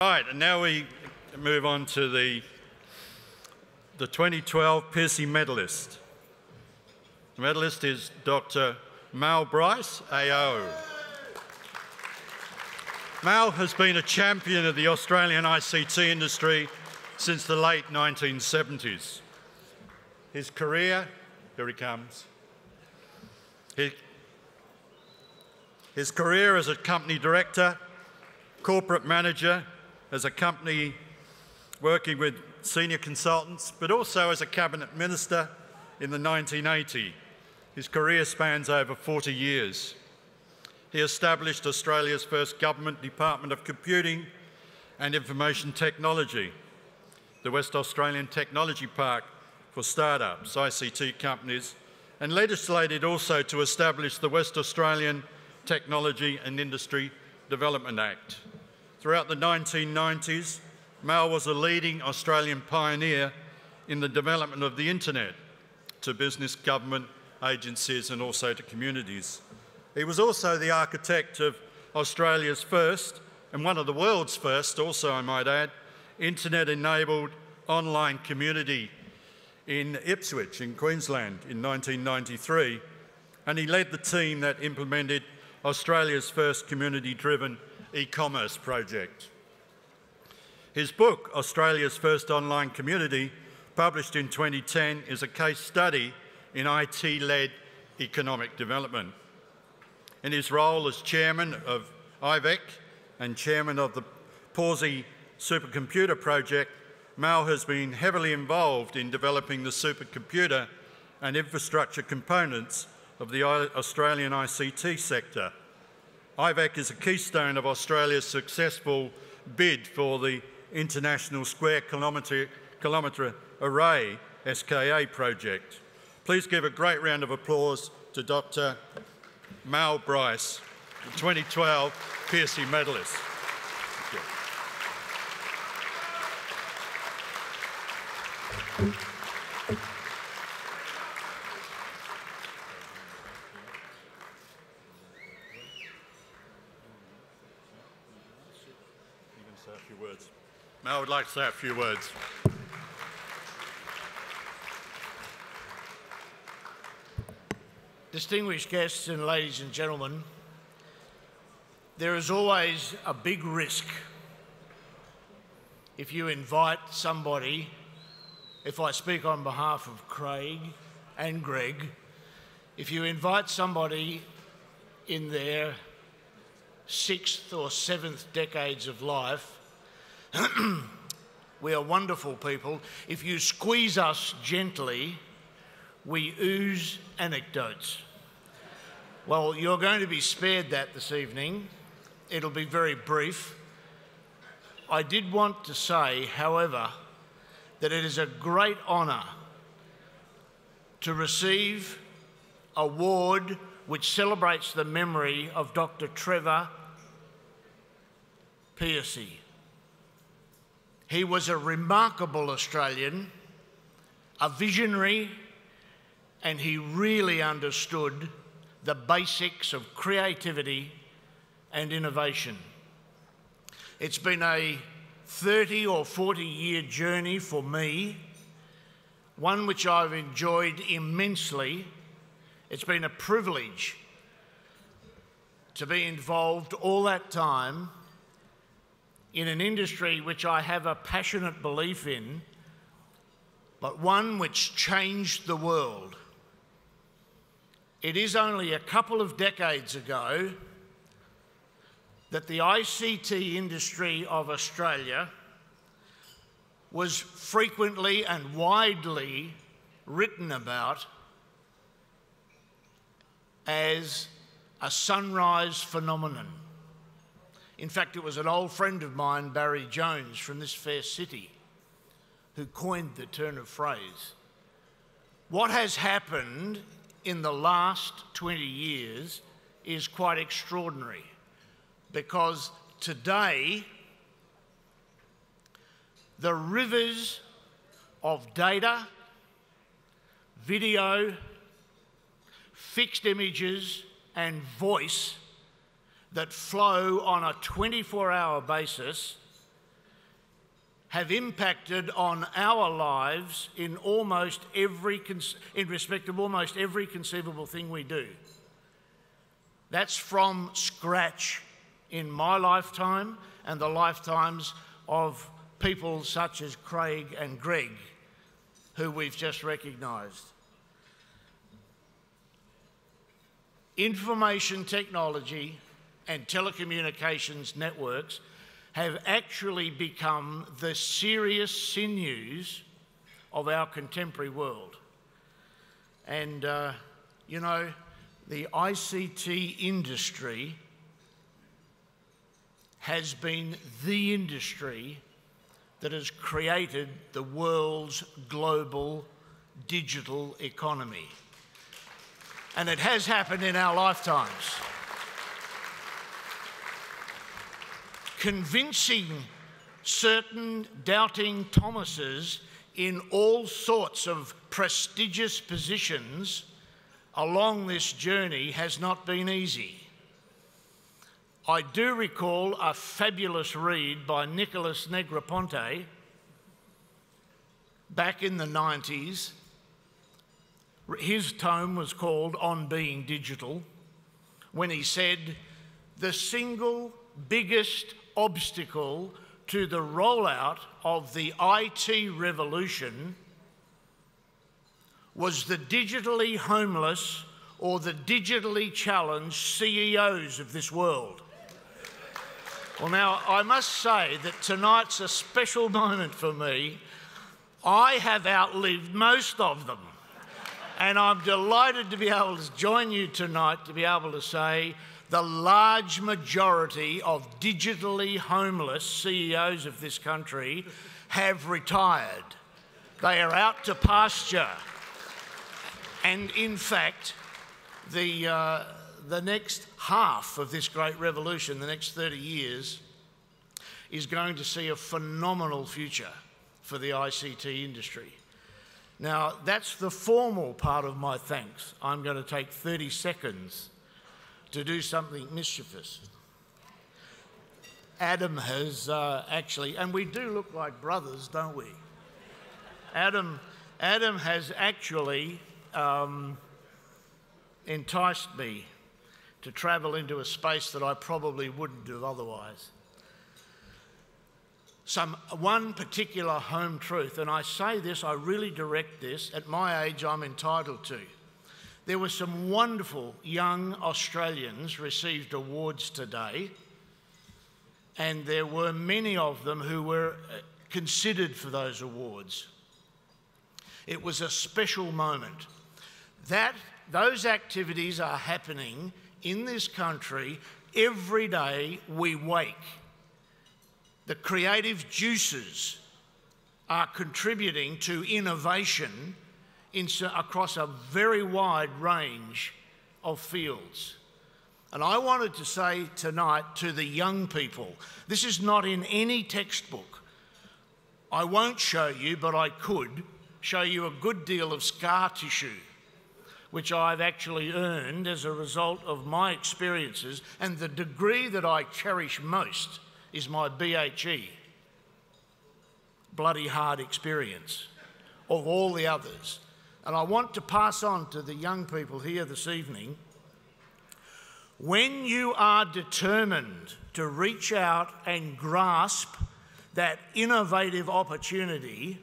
Right, and now we move on to the 2012 Pearcey Medalist. The medalist is Dr Mal Bryce, AO. Mal has been a champion of the Australian ICT industry since the late 1970s. His career, here he comes. His career as a company director, corporate manager, as a company working with senior consultants, but also as a cabinet minister in the 1980s. His career spans over 40 years. He established Australia's first government Department of Computing and Information Technology, the West Australian Technology Park for startups, ICT companies, and legislated also to establish the West Australian Technology and Industry Development Act. Throughout the 1990s, Mal was a leading Australian pioneer in the development of the internet to business, government, agencies and also to communities. He was also the architect of Australia's first, and one of the world's first also I might add, internet-enabled online community in Ipswich in Queensland in 1993, and he led the team that implemented Australia's first community-driven e-commerce project. His book, Australia's First Online Community, published in 2010, is a case study in IT-led economic development. In his role as chairman of IVEC and chairman of the Pearcey supercomputer project, Mal has been heavily involved in developing the supercomputer and infrastructure components of the Australian ICT sector. IVEC is a keystone of Australia's successful bid for the International Square Kilometre Array SKA project. Please give a great round of applause to Dr Mal Bryce, the 2012 Pearcey Medalist. Mal would like to say a few words. Distinguished guests and ladies and gentlemen, there is always a big risk if you invite somebody, if I speak on behalf of Craig and Greg, if you invite somebody in their 6th or 7th decades of life, we are wonderful people. If you squeeze us gently, we ooze anecdotes. Well, you're going to be spared that this evening. It'll be very brief. I did want to say, however, that it is a great honour to receive an award which celebrates the memory of Dr Trevor Pearcey. He was a remarkable Australian, a visionary, and he really understood the basics of creativity and innovation. It's been a 30 or 40-year journey for me, one which I've enjoyed immensely. It's been a privilege to be involved all that time in an industry which I have a passionate belief in, but one which changed the world. It is only a couple of decades ago that the ICT industry of Australia was frequently and widely written about as a sunrise phenomenon. In fact, it was an old friend of mine, Barry Jones, from this fair city, who coined the turn of phrase. What has happened in the last 20 years is quite extraordinary, because today the rivers of data, video, fixed images and voice that flow on a 24-hour basis have impacted on our lives in respect of almost every conceivable thing we do. That's from scratch in my lifetime and the lifetimes of people such as Craig and Greg, who we've just recognised. Information technology and telecommunications networks have actually become the serious sinews of our contemporary world. And, you know, the ICT industry has been the industry that has created the world's global digital economy. And it has happened in our lifetimes. Convincing certain doubting Thomases in all sorts of prestigious positions along this journey has not been easy. I do recall a fabulous read by Nicholas Negroponte back in the 90s. His tome was called On Being Digital, when he said, the single biggest obstacle to the rollout of the IT revolution was the digitally homeless or the digitally challenged CEOs of this world. Well, now, I must say that tonight's a special moment for me. I have outlived most of them. And I'm delighted to be able to join you tonight to be able to say the large majority of digitally homeless CEOs of this country have retired. They are out to pasture. And in fact, the next half of this great revolution, the next 30 years, is going to see a phenomenal future for the ICT industry. Now, that's the formal part of my thanks. I'm going to take 30 seconds to do something mischievous. Adam has actually, and we do look like brothers, don't we? Adam has actually enticed me to travel into a space that I probably wouldn't have otherwise. One particular home truth, and I say this, I really direct this, at my age I'm entitled to. There were some wonderful young Australians received awards today, and there were many of them who were considered for those awards. It was a special moment. Those activities are happening in this country every day we wake. The creative juices are contributing to innovation across a very wide range of fields. And I wanted to say tonight to the young people, this is not in any textbook. I won't show you, but I could show you a good deal of scar tissue, which I've actually earned as a result of my experiences, and the degree that I cherish most is my BHE, bloody hard experience, of all the others. And I want to pass on to the young people here this evening, when you are determined to reach out and grasp that innovative opportunity,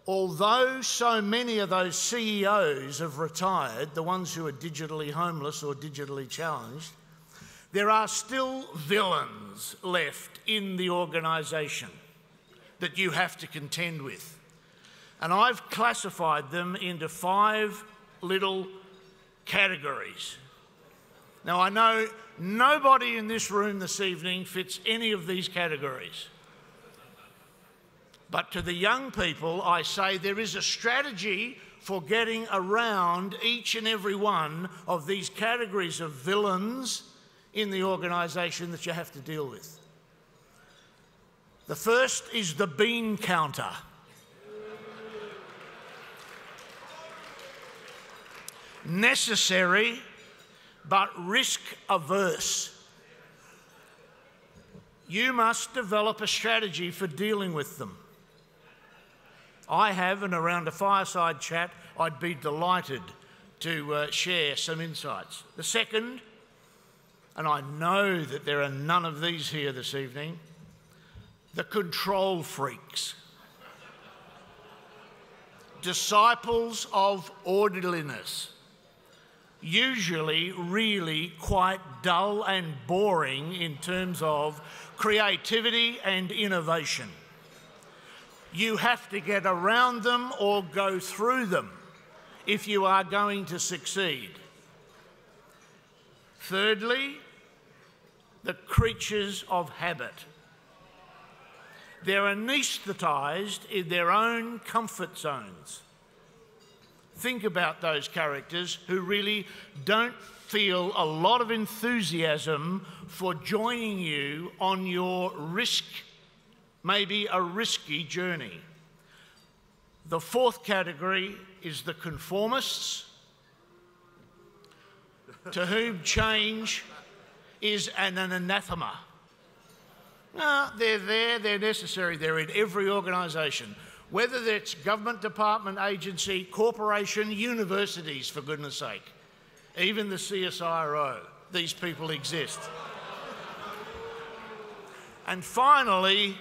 although so many of those CEOs have retired, the ones who are digitally homeless or digitally challenged, there are still villains left in the organisation that you have to contend with. And I've classified them into 5 little categories. Now, I know nobody in this room this evening fits any of these categories. But to the young people, I say there is a strategy for getting around each and every one of these categories of villains in the organisation that you have to deal with. The first is the bean counter. Necessary, but risk averse. You must develop a strategy for dealing with them. I have, and around a fireside chat, I'd be delighted to share some insights. The second, and I know that there are none of these here this evening, the control freaks. Disciples of orderliness. Usually really quite dull and boring in terms of creativity and innovation. You have to get around them or go through them if you are going to succeed. Thirdly, the creatures of habit. They're anaesthetised in their own comfort zones. Think about those characters who really don't feel a lot of enthusiasm for joining you on your risk, maybe a risky journey. The fourth category is the conformists, to whom change is an anathema. No, they're there, they're necessary, they're in every organisation. Whether it's government department, agency, corporation, universities, for goodness sake, even the CSIRO, these people exist. And finally,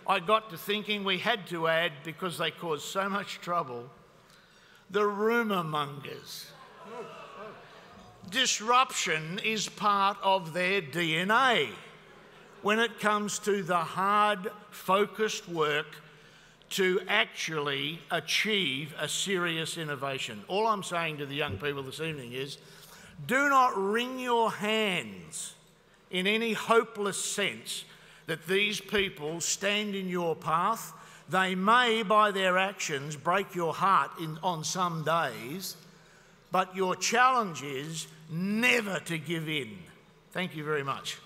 I got to thinking we had to add, because they cause so much trouble, the rumour mongers. Disruption is part of their DNA when it comes to the hard, focused work to actually achieve a serious innovation. All I'm saying to the young people this evening is, do not wring your hands in any hopeless sense that these people stand in your path. They may, by their actions, break your heart on some days, but your challenge is never to give in. Thank you very much.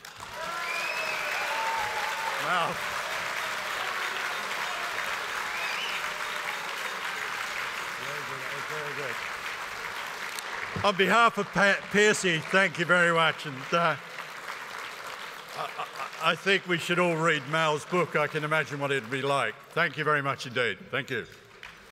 Wow. Very good. On behalf of Pearcey, thank you very much. And I think we should all read Mal's book. I can imagine what it'd be like. Thank you very much indeed. Thank you.